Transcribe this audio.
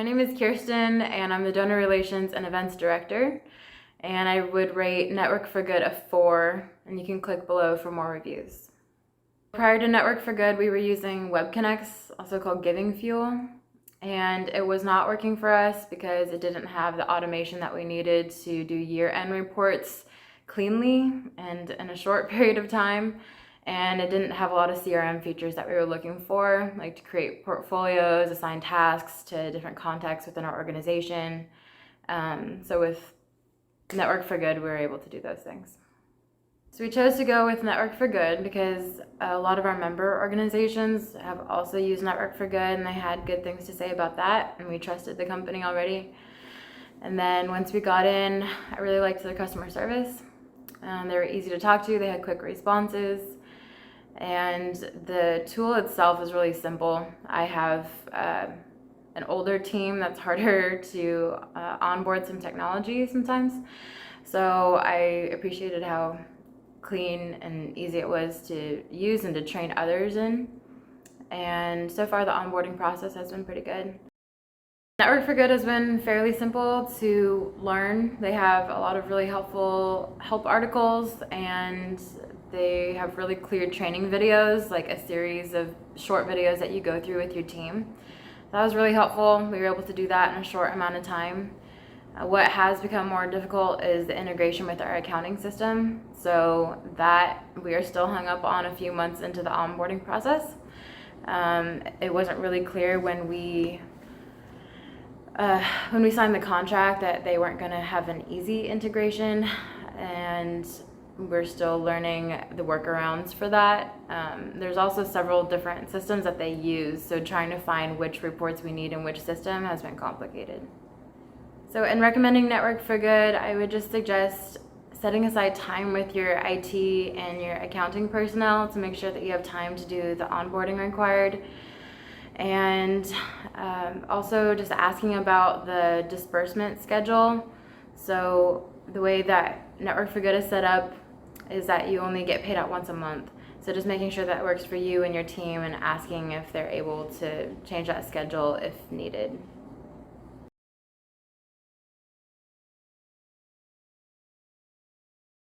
My name is Kirsten, and I'm the Donor Relations and Events Director. And I would rate Network for Good a 4, and you can click below for more reviews. Prior to Network for Good, we were using WebConnex, also called Giving Fuel, and it was not working for us because it didn't have the automation that we needed to do year-end reports cleanly and in a short period of time. And it didn't have a lot of CRM features that we were looking for, like to create portfolios, assign tasks to different contacts within our organization. So with Network for Good, we were able to do those things. So we chose to go with Network for Good because a lot of our member organizations have also used Network for Good, and they had good things to say about that, and we trusted the company already. And then once we got in, I really liked their customer service. They were easy to talk to, they had quick responses, and the tool itself is really simple. I have an older team that's harder to onboard some technology sometimes, so I appreciated how clean and easy it was to use and to train others in. And so far the onboarding process has been pretty good. Network for Good has been fairly simple to learn. They have a lot of really helpful help articles, and they have really clear training videos, like a series of short videos that you go through with your team. That was really helpful. We were able to do that in a short amount of time. What has become more difficult is the integration with our accounting system. So that we are still hung up on a few months into the onboarding process. It wasn't really clear when we signed the contract that they weren't going to have an easy integration, and we're still learning the workarounds for that. There's also several different systems that they use, so trying to find which reports we need in which system has been complicated. So in recommending Network for Good, I would just suggest setting aside time with your IT and your accounting personnel to make sure that you have time to do the onboarding required. And also just asking about the disbursement schedule. So the way that Network for Good is set up is that you only get paid out once a month. So just making sure that works for you and your team, and asking if they're able to change that schedule if needed.